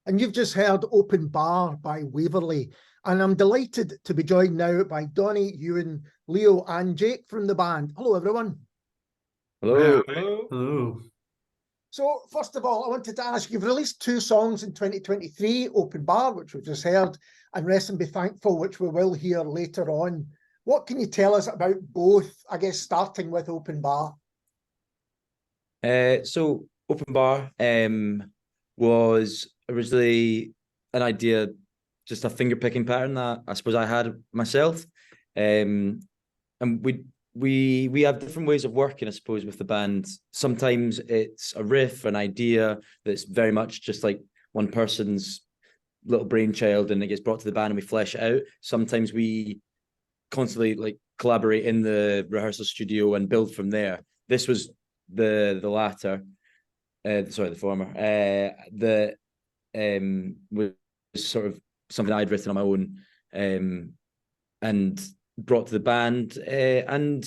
And you've just heard Open Bar by Waverley. And I'm delighted to be joined now by Donny, Ewan, Leo, and Jake from the band. Hello, everyone. Hello. Hello. Hello. So, first of all, I wanted to ask, you've released 2 songs in 2023, Open Bar, which we've just heard, and Rest and Be Thankful, which we will hear later on. What can you tell us about both, I guess, starting with Open Bar? So Open Bar was originally an idea, just a finger picking pattern that I suppose I had myself. And we have different ways of working, I suppose, with the band. Sometimes it's a riff, an idea that's very much just like one person's little brainchild and it gets brought to the band and we flesh it out. Sometimes we constantly like collaborate in the rehearsal studio and build from there. This was the latter, the former. Was sort of something I'd written on my own, and brought to the band, and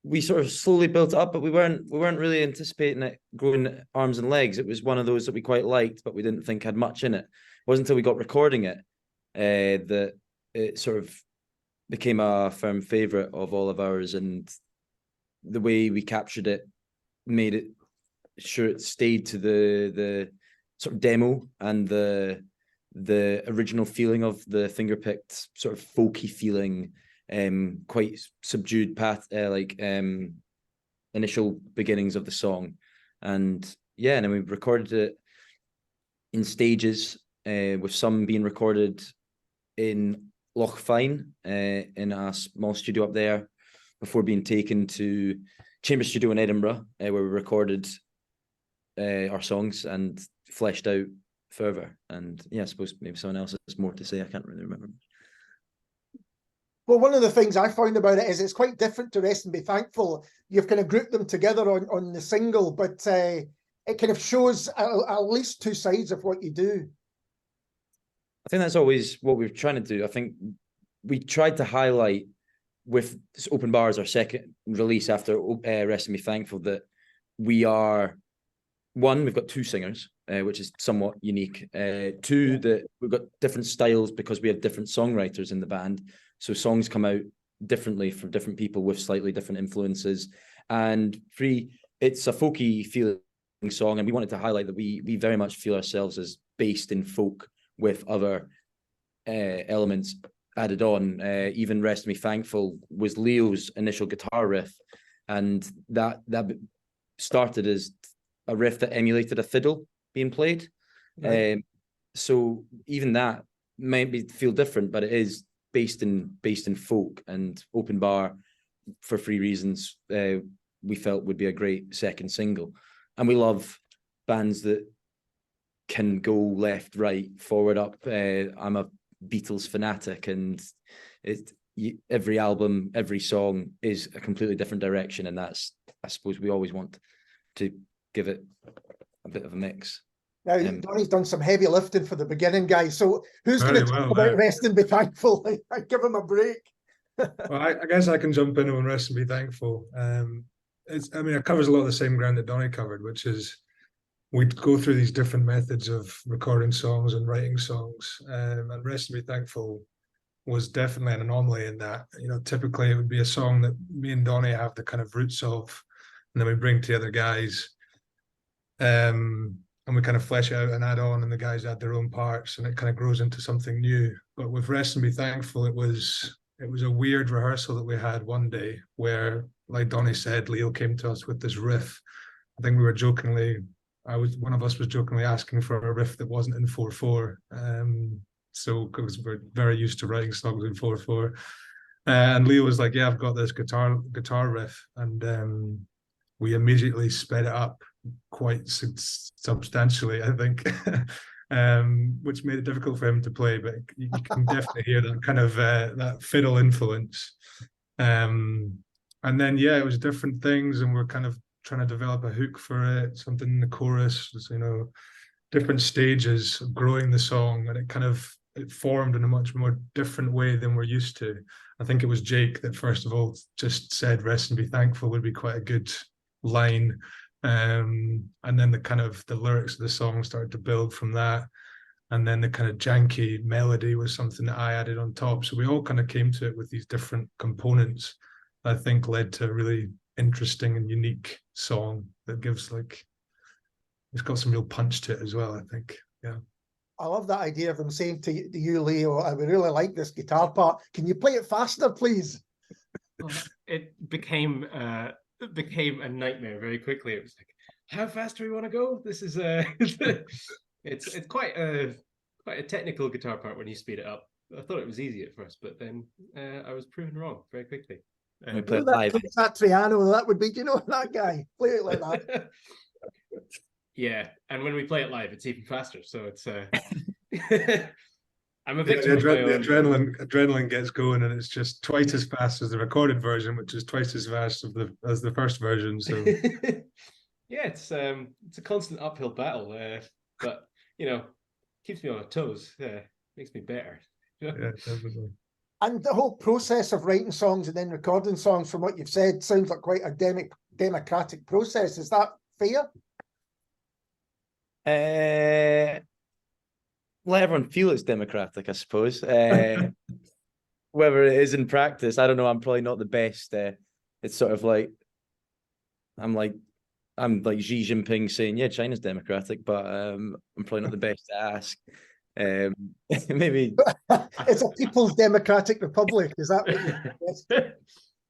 we sort of slowly built it up, but we weren't really anticipating it growing arms and legs. It was one of those that we quite liked, but we didn't think had much in it. It wasn't until we got recording it that it sort of became a firm favorite of all of ours, and the way we captured it made it sure it stayed to the sort of demo and the original feeling of the finger-picked sort of folky feeling, quite subdued initial beginnings of the song. And yeah, and then we recorded it in stages, with some being recorded in Loch Fyne, in a small studio up there, before being taken to Chamber Studio in Edinburgh, where we recorded our songs and fleshed out further. And yeah, I suppose maybe someone else has more to say. I can't really remember. Well, one of the things I found about it is it's quite different to Rest and Be Thankful. You've kind of grouped them together on the single, but it kind of shows at least 2 sides of what you do. I think that's always what we're trying to do. I think we tried to highlight with Open Bar as our second release after Rest and Be Thankful that we are, one, we've got 2 singers, which is somewhat unique. 2, that we've got different styles because we have different songwriters in the band. So songs come out differently from different people with slightly different influences. And 3, it's a folky feeling song, and we wanted to highlight that we very much feel ourselves as based in folk with other elements added on. Even Rest and Be Thankful was Leo's initial guitar riff, and that started as a riff that emulated a fiddle being played. Right. So even that might feel different, but it is based in folk. And Open Bar, for 3 reasons, we felt would be a great second single. And we love bands that can go left, right, forward, up. I'm a Beatles fanatic, and every album, every song is a completely different direction, and that's, I suppose, we always want to give it a bit of a mix. Now, Donny's done some heavy lifting for the beginning, guys. So who's going to talk about Rest and Be Thankful? I give him a break. Well, I guess I can jump in on Rest and Be Thankful. It covers a lot of the same ground that Donny covered, which is we'd go through these different methods of recording songs and writing songs. And Rest and Be Thankful was definitely an anomaly in that. You know, typically it would be a song that me and Donny have the kind of roots of, and then we bring to the other guys. And we kind of flesh it out and add on, and the guys add their own parts, and it kind of grows into something new. But with Rest and Be Thankful, it was a weird rehearsal that we had one day where, like Donny said, Leo came to us with this riff. I think we were one of us was jokingly asking for a riff that wasn't in 4/4. So because we're very used to writing songs in 4/4. And Leo was like, yeah, I've got this guitar riff. And we immediately sped it up quite substantially, I think, which made it difficult for him to play, but you can definitely hear that kind of that fiddle influence. And then, yeah, it was different things, and we're kind of trying to develop a hook for it, something in the chorus, different stages of growing the song, and it formed in a much more different way than we're used to. I think it was Jake that first of all just said Rest and Be Thankful would be quite a good line. And then the lyrics of the song started to build from that. And then the kind of janky melody was something that I added on top. So we all kind of came to it with these different components that I think led to a really interesting and unique song that gives it's got some real punch to it as well, I think. Yeah. I love that idea of him saying to you, Leo, I would really like this guitar part. Can you play it faster, please? Well, it became a nightmare very quickly. It was like, how fast do we want to go? This is it's quite a technical guitar part when you speed it up. I thought it was easy at first, but then I was proven wrong very quickly. We play it live. That Triano, that would be, that guy? Play it like that. Yeah, and when we play it live, it's even faster. So it's I'm a The victim of my own. adrenaline gets going, and it's just twice as fast as the recorded version, which is twice as fast as the first version. So yeah, it's a constant uphill battle, but keeps me on my toes. Makes me better. yeah, definitely. And the whole process of writing songs and then recording songs, from what you've said, sounds like quite a democratic process. Is that fair? Let everyone feel it's democratic, I suppose. Whether it is in practice, I don't know. I'm probably not the best. It's sort of like I'm like Xi Jinping saying, "Yeah, China's democratic," but I'm probably not the best to ask. Maybe It's a People's Democratic Republic. Is that what you're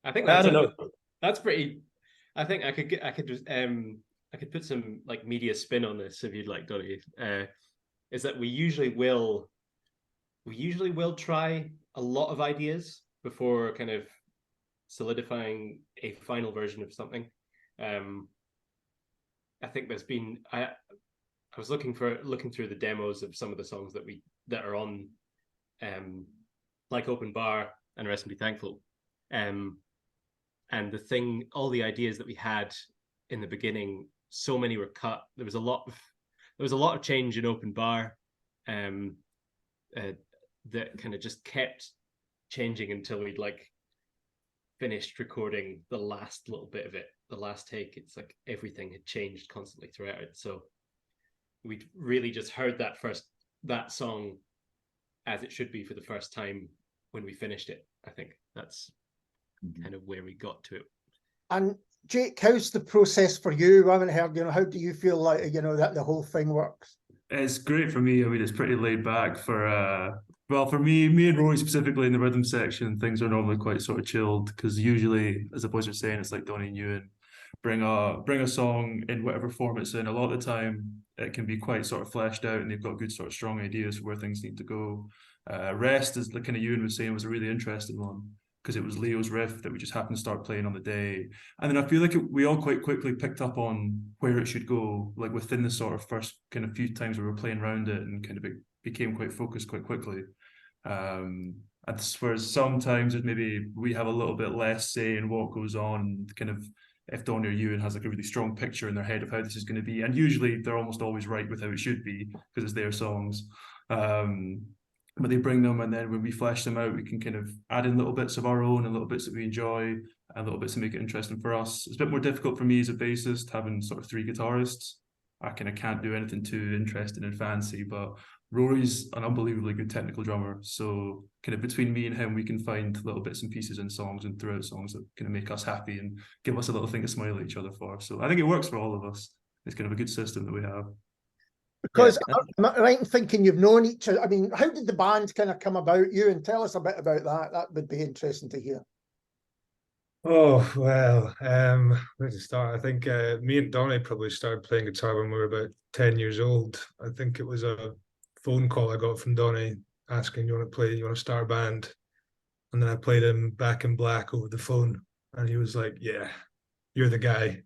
I think I don't know. That's pretty. I think I could put some media spin on this if you'd like, Donny. Is that we usually will try a lot of ideas before kind of solidifying a final version of something. I think there's been I was looking through the demos of some of the songs that are on like Open Bar and Rest and Be Thankful. And all the ideas that we had in the beginning, so many were cut. There was a lot of change in Open Bar that kind of just kept changing until we'd finished recording the last little bit of it, the last take. It's like everything had changed constantly throughout it. So we really just heard that song as it should be for the first time when we finished it. I think that's kind of where we got to it. And Jake, how's the process for you? I haven't heard, how do you feel like, that the whole thing works? It's great for me. I mean, it's pretty laid back for me and Rory specifically in the rhythm section, things are normally quite sort of chilled because usually, as the boys are saying, it's like Donny and Ewan bring a song in whatever form it's in. A lot of the time, it can be quite sort of fleshed out and they've got good sort of strong ideas for where things need to go. Rest, as the kind of Ewan was saying, was a really interesting one because it was Leo's riff that we just happened to start playing on the day. And then I feel like we all quite quickly picked up on where it should go, like within the sort of first kind of few times we were playing around it, and kind of became quite focused quite quickly. And whereas sometimes maybe we have a little bit less say in what goes on, kind of if Donny or Ewan has a really strong picture in their head of how this is going to be, and usually they're almost always right with how it should be because it's their songs. But they bring them, and then when we flesh them out, we can kind of add in little bits of our own and little bits that we enjoy and little bits to make it interesting for us. It's a bit more difficult for me as a bassist, having sort of 3 guitarists. I kind of can't do anything too interesting and fancy, but Rory's an unbelievably good technical drummer. So kind of between me and him, we can find little bits and pieces in songs and throughout songs that kind of make us happy and give us a little thing to smile at each other for. So I think it works for all of us. It's kind of a good system that we have. Because am I right in thinking you've known each other? I mean, how did the band kind of come about? You, and tell us a bit about that. That would be interesting to hear. Oh, well, where to start? I think me and Donny probably started playing guitar when we were about 10 years old. I think it was a phone call I got from Donny asking, you want to start a band? And then I played him Back in Black over the phone, and he was like, yeah, you're the guy.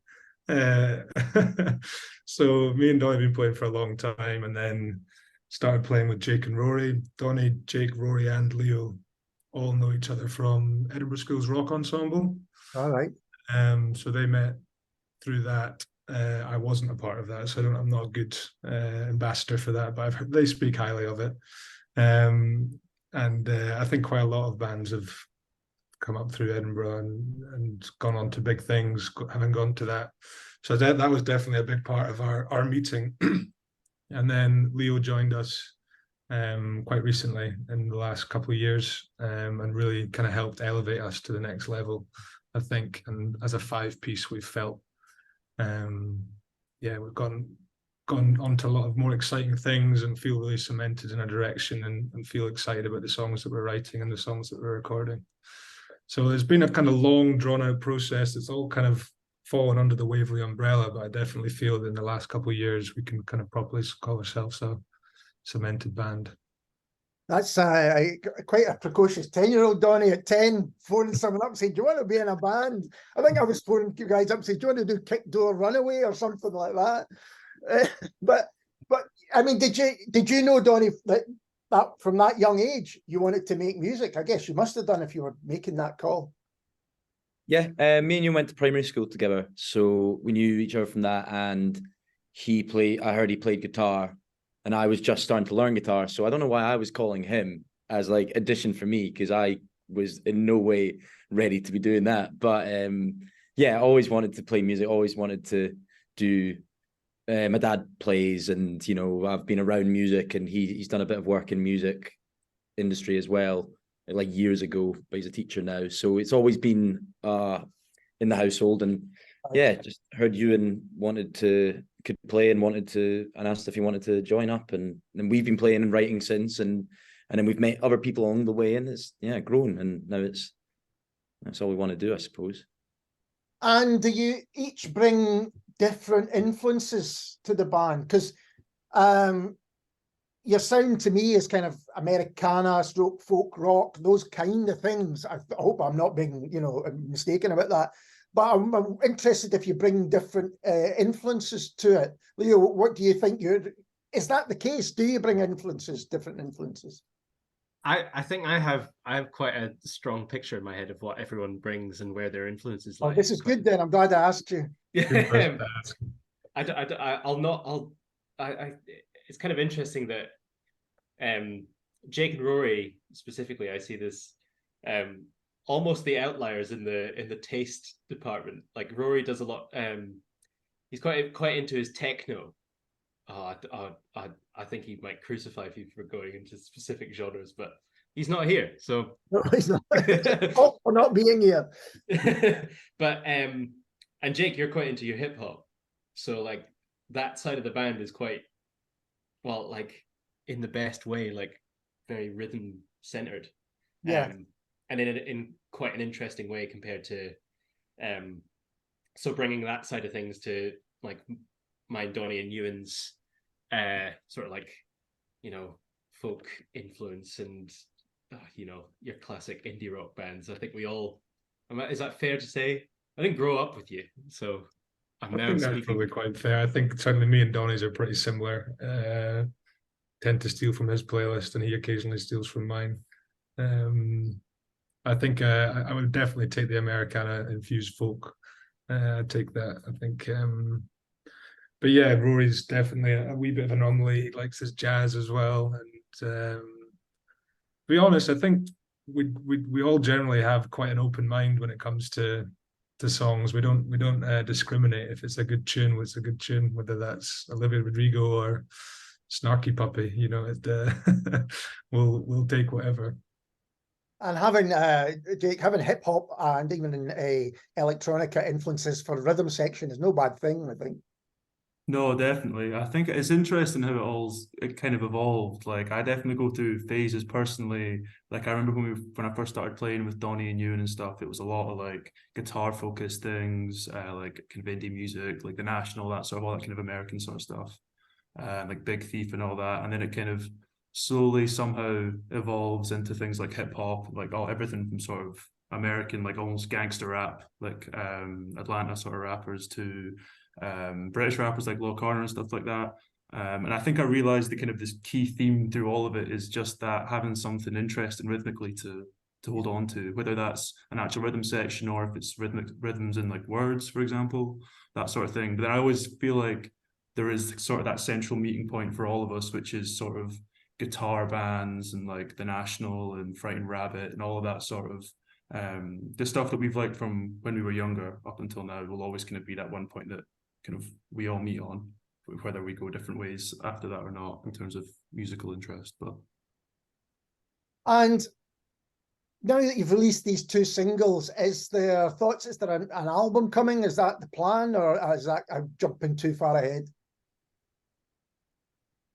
So me and Donny have been playing for a long time, and then started playing with Jake and Rory. Donny, Jake, Rory, and Leo all know each other from Edinburgh School's rock ensemble. All right. So they met through that. I wasn't a part of that, so I'm not a good ambassador for that, but I've heard they speak highly of it. And I think quite a lot of bands have come up through Edinburgh and gone on to big things, having gone to that So that was definitely a big part of our meeting. And then Leo joined us quite recently in the last couple of years, and really kind of helped elevate us to the next level, I think. And as a 5-piece, we've felt, we've gone on to a lot of more exciting things and feel really cemented in a direction, and feel excited about the songs that we're writing and the songs that we're recording. So there's been a kind of long, drawn-out process. It's all kind of fallen under the Waverley umbrella, but I definitely feel that in the last couple of years we can kind of properly call ourselves a cemented band. That's quite a precocious 10-year-old Donny at 10 phoning someone up saying, do you want to be in a band? I think I was phoning you guys up saying, do you want to do Kick Door Runaway or something like that? But I mean, did you know, Donny, that from that young age you wanted to make music? I guess you must have done if you were making that call. Yeah, me and you went to primary school together, so we knew each other from that. And I heard he played guitar, and I was just starting to learn guitar, so I don't know why I was calling him as like addition for me, because I was in no way ready to be doing that. But yeah, always wanted to play music, always wanted to do. My dad plays, and you know, I've been around music, and he's done a bit of work in music industry as well, like years ago, but he's a teacher now. So it's always been in the household. And yeah, just heard Ewan could play and asked if he wanted to join up, and we've been playing and writing since, and then we've met other people along the way, and it's grown, and now that's all we want to do, I suppose. And do you each bring different influences to the band? Because your sound to me is kind of Americana, folk rock, those kind of things. I hope I'm not being, mistaken about that. But I'm interested if you bring different influences to it. Leo, what do you think? Is that the case? Do you bring different influences? I think I have quite a strong picture in my head of what everyone brings and where their influences lie. Oh, this is good then. I'm glad I asked you. It's kind of interesting that Jake and Rory specifically, I see this almost the outliers in the taste department. Like Rory does a lot. He's quite into his techno. I think he might crucify you for going into specific genres, but he's not here, so no, he's not. Oh, for not being here. But and Jake, you're quite into your hip hop, so like that side of the band is quite, well, like in the best way, like very rhythm centered. Yeah. And in quite an interesting way compared to so bringing that side of things to like mine, Donny and Ewan's sort of like, folk influence and your classic indie rock bands. I think we all, is that fair to say? I didn't grow up with you, so I'm now think that's probably quite fair. I think certainly me and Donny's are pretty similar. Tend to steal from his playlist, and he occasionally steals from mine. I think I would definitely take the Americana infused folk. Take that. I think. But yeah, Rory's definitely a wee bit of an anomaly. He likes his jazz as well. And to be honest, I think we all generally have quite an open mind when it comes to songs. We don't discriminate. If it's a good tune, it's a good tune, whether that's Olivia Rodrigo or Snarky Puppy. We'll take whatever. And having Jake, having hip hop and even electronica influences for rhythm section is no bad thing, I think. No, definitely. I think it's interesting how it kind of evolved. Like I definitely go through phases personally. Like I remember when I first started playing with Donny and Ewan and stuff, it was a lot of like guitar focused things, like kind of indie music, like The National, that sort of all that kind of American sort of stuff, like Big Thief and all that. And then it kind of slowly somehow evolves into things like hip hop, like everything from sort of American, like almost gangster rap, like Atlanta sort of rappers to British rappers like Low Corner and stuff like that. And I think I realized that kind of this key theme through all of it is just that having something interesting rhythmically to hold on to, whether that's an actual rhythm section or if it's rhythms in like words, for example, that sort of thing. But then I always feel like there is sort of that central meeting point for all of us, which is sort of guitar bands and like The National and Frightened Rabbit and all of that sort of the stuff that we've liked from when we were younger up until now will always kind of be that one point that kind of we all meet on, whether we go different ways after that or not in terms of musical interest. But And now that you've released these two singles, is there thoughts? Is there an album coming? Is that the plan, or is that I'm jumping too far ahead?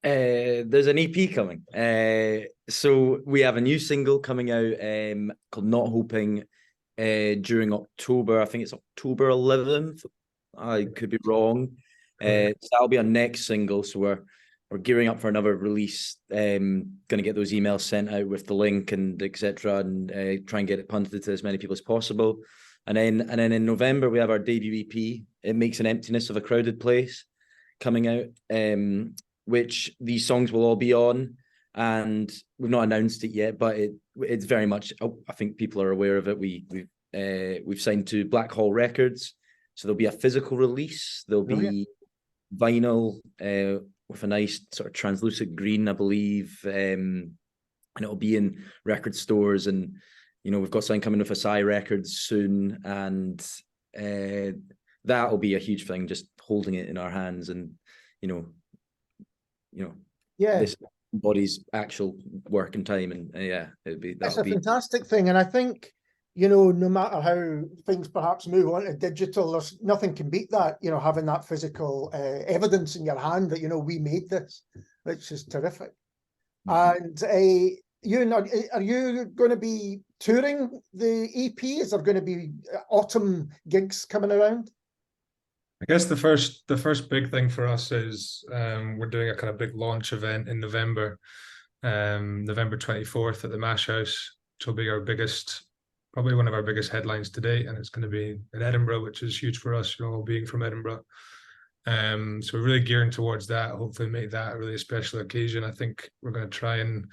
There's an EP coming. So we have a new single coming out called Not Hoping during October. I think it's October 11th. I could be wrong. So that'll be our next single. So we're gearing up for another release. Going to get those emails sent out with the link and etc. and try and get it punted to as many people as possible. And then in November we have our debut EP. It Makes an Emptiness of a Crowded Place coming out. Which these songs will all be on, and we've not announced it yet, but it's very much. I think people are aware of it. We've signed to Black Hall Records, so there'll be a physical release. There'll be vinyl with a nice sort of translucent green, I believe, and it'll be in record stores. And we've got something coming with Asai Records soon, and that'll be a huge thing. Just holding it in our hands, and this body's actual work and time, and It's a fantastic thing. And I think no matter how things perhaps move on to digital, there's nothing can beat that, having that physical evidence in your hand that we made this, which is terrific. And Ewan, are you going to be touring the EP? Is there going to be autumn gigs coming around? I guess the first big thing for us is we're doing a kind of big launch event in November, November 24th at the Mash House, which will be probably one of our biggest headlines to date, and it's going to be in Edinburgh, which is huge for us, all being from Edinburgh. So we're really gearing towards that. Hopefully, make that a really special occasion. I think we're going to try and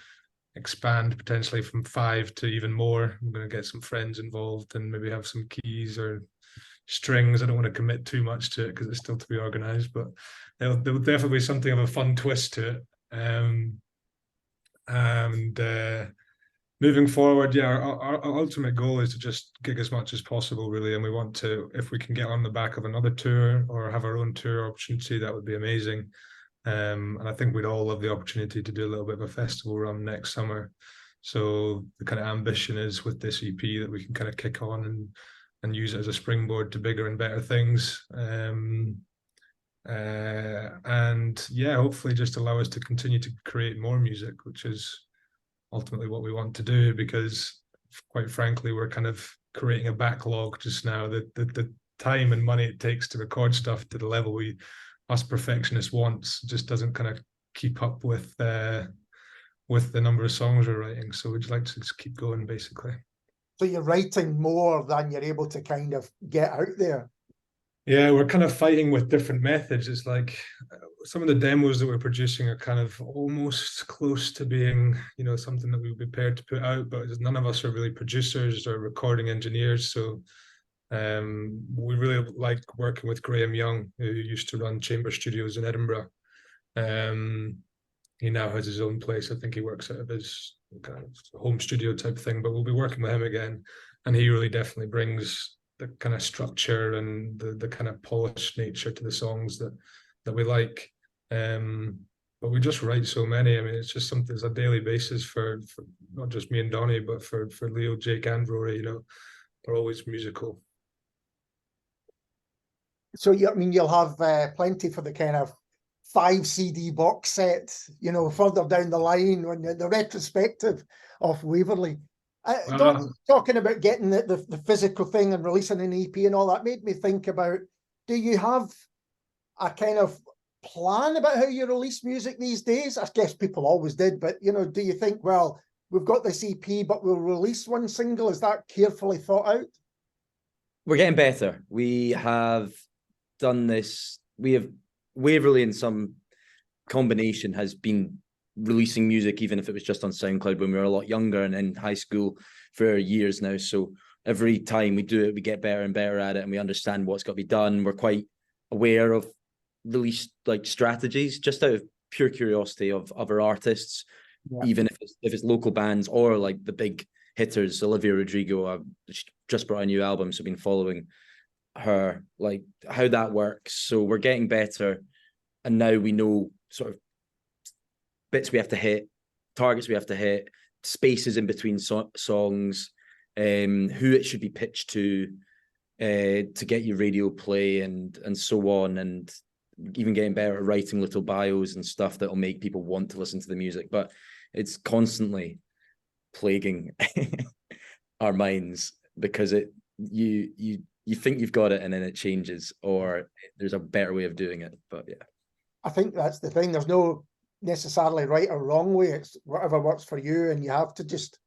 expand potentially from 5 to even more. I'm going to get some friends involved and maybe have some keys or strings. I don't want to commit too much to it because it's still to be organized, but there will definitely be something of a fun twist to it. And moving forward, our ultimate goal is to just gig as much as possible, really. And we want to, if we can get on the back of another tour or have our own tour opportunity, that would be amazing. And I think we'd all love the opportunity to do a little bit of a festival run next summer. So the kind of ambition is with this EP that we can kind of kick on and use it as a springboard to bigger and better things. And hopefully just allow us to continue to create more music, which is ultimately what we want to do, because quite frankly, we're kind of creating a backlog just now. The time and money it takes to record stuff to the level us perfectionists want just doesn't kind of keep up with the number of songs we're writing. So we'd like to just keep going, basically. So you're writing more than you're able to kind of get out there. Yeah, we're kind of fighting with different methods. It's like some of the demos that we're producing are kind of almost close to being, something that we would be prepared to put out, but none of us are really producers or recording engineers. So we really like working with Graham Young, who used to run Chamber Studios in Edinburgh. He now has his own place. I think he works out of his kind of home studio type thing, but we'll be working with him again. And he really definitely brings the kind of structure and the kind of polished nature to the songs that we like. But we just write so many. I mean, it's just something, it's a daily basis for not just me and Donnie, but for Leo, Jake, and Rory. They're always musical. So you'll have plenty for the kind of 5 CD box set, further down the line when the retrospective of Waverley. Talking about getting the physical thing and releasing an EP and all that made me think about, do you have a kind of plan about how you release music these days? I guess people always did, but do you think, well, we've got this EP, but we'll release one single? Is that carefully thought out? We're getting better. We have done this. We have Waverley in some combination has been releasing music, even if it was just on SoundCloud when we were a lot younger and in high school, for years now. So every time we do it, we get better and better at it, and we understand what's got to be done. We're quite aware of release strategies, just out of pure curiosity of other artists, even if it's local bands or like the big hitters. Olivia Rodrigo just brought a new album, so I've been following her, like how that works. So we're getting better, and now we know sort of bits we have to hit, targets we have to hit, spaces in between songs, who it should be pitched to get your radio play and so on, and even getting better at writing little bios and stuff that will make people want to listen to the music. But it's constantly plaguing our minds because you think you've got it and then it changes, or there's a better way of doing it. But yeah, I think that's the thing. There's no necessarily right or wrong way. It's whatever works for you, and you have to just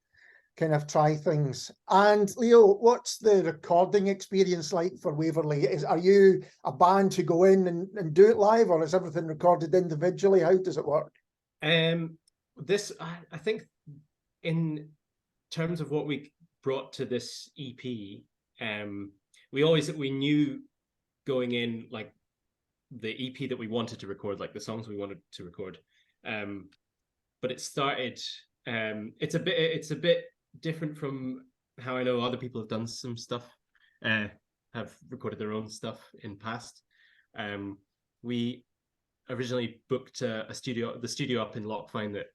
kind of try things. And Leo, what's the recording experience like for Waverley? Are you a band to go in and do it live, or is everything recorded individually? How does it work? I think in terms of what we brought to this EP, we knew going in, like the EP that we wanted to record, like the songs we wanted to record. But it started, it's a bit different from how I know other people have done some stuff, have recorded their own stuff in past. We originally booked the studio up in Lochfine that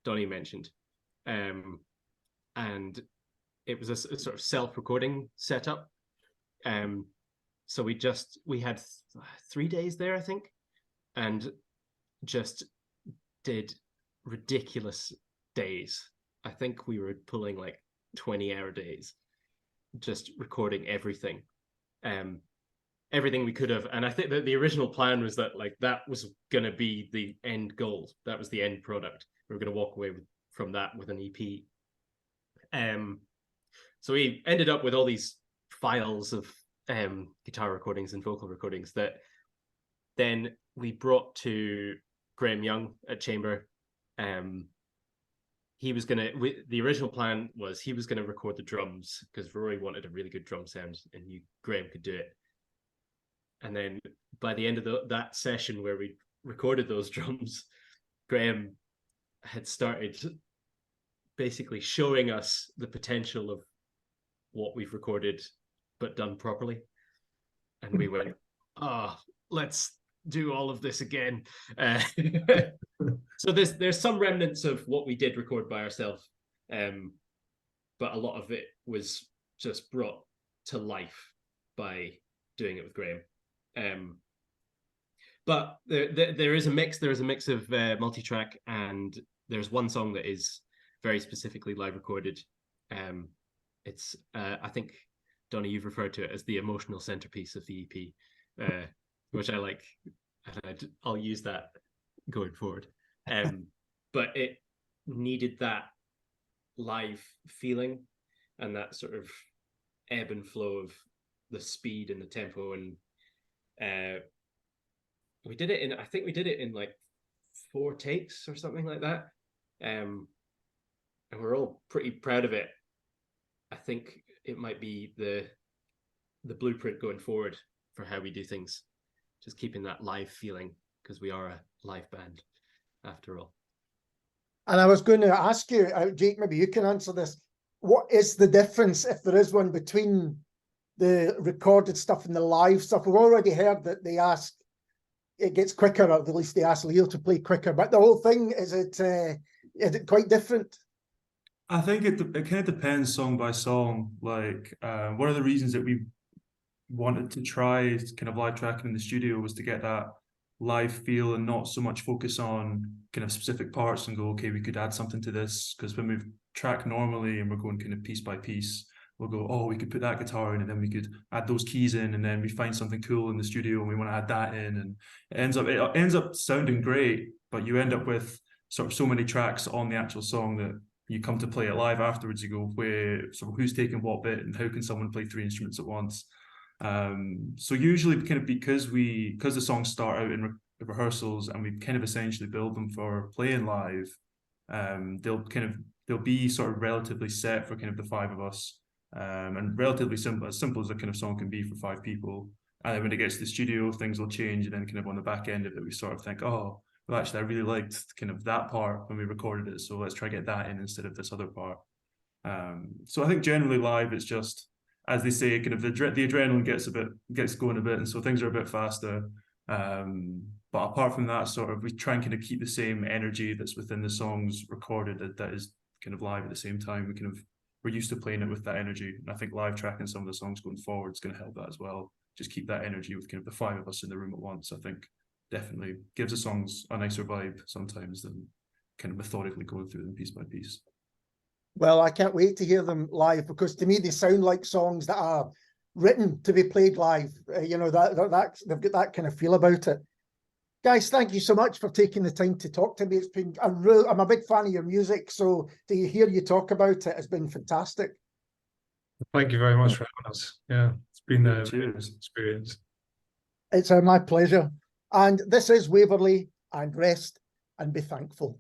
Donny mentioned, and it was a sort of self-recording setup. So we had 3 days there, I think, and just did ridiculous days. I think we were pulling like 20-hour days, just recording everything we could have. And I think that the original plan was that like that was going to be the end goal. That was the end product. We were going to walk away from that with an EP. So we ended up with all these files of guitar recordings and vocal recordings that then we brought to Graham Young at Chamber. The original plan was he was gonna record the drums because Rory wanted a really good drum sound and Graham could do it. And then by the end of that session where we recorded those drums, Graham had started basically showing us the potential of what we've recorded but done properly. And we went, let's do all of this again. So there's some remnants of what we did record by ourselves, but a lot of it was just brought to life by doing it with Graham. But there is a mix. There is a mix of multi-track, and there's one song that is very specifically live recorded. It's I think, Donny, you've referred to it as the emotional centerpiece of the EP, which I like, and I'll use that going forward. But it needed that live feeling and that sort of ebb and flow of the speed and the tempo. And we did it in like 4 takes or something like that. And we're all pretty proud of it. I think it might be the blueprint going forward for how we do things, just keeping that live feeling, because we are a live band after all. And I was going to ask you, Jake, maybe you can answer this. What is the difference, if there is one, between the recorded stuff and the live stuff? We've already heard that they ask, it gets quicker, or at least they ask Leo to play quicker, but the whole thing, is it quite different? I think it kind of depends song by song. Like one of the reasons that we wanted to try kind of live tracking in the studio was to get that live feel and not so much focus on kind of specific parts and go, okay, we could add something to this. Because when we've tracked normally and we're going kind of piece by piece, we'll go, oh, we could put that guitar in, and then we could add those keys in, and then we find something cool in the studio and we want to add that in, and it ends up sounding great, but you end up with sort of so many tracks on the actual song that you come to play it live afterwards, you go, who's taking what bit, and how can someone play 3 instruments at once? So usually, kind of because the songs start out in rehearsals and we kind of essentially build them for playing live, they'll be sort of relatively set for kind of the 5 of us, and relatively simple as a kind of song can be for 5 people. And then when it gets to the studio, things will change, and then kind of on the back end of it, we sort of think, oh, well, actually, I really liked kind of that part when we recorded it, so let's try to get that in instead of this other part. So I think generally live, it's just as they say, kind of the adrenaline gets going a bit, and so things are a bit faster. But apart from that, sort of, we try and kind of keep the same energy that's within the songs recorded that is kind of live at the same time. We're used to playing it with that energy, and I think live tracking some of the songs going forward is going to help that as well. Just keep that energy with kind of the five of us in the room at once. I think definitely gives the songs a nicer vibe sometimes than kind of methodically going through them piece by piece. Well, I can't wait to hear them live, because to me they sound like songs that are written to be played live. You know, that they've got that kind of feel about it. Guys, thank you so much for taking the time to talk to me. It's been I'm a big fan of your music, so to hear you talk about it has been fantastic. Thank you very much for having us. Yeah, it's been a Cheers. experience. It's my pleasure. And this is Waverley, and rest and be thankful.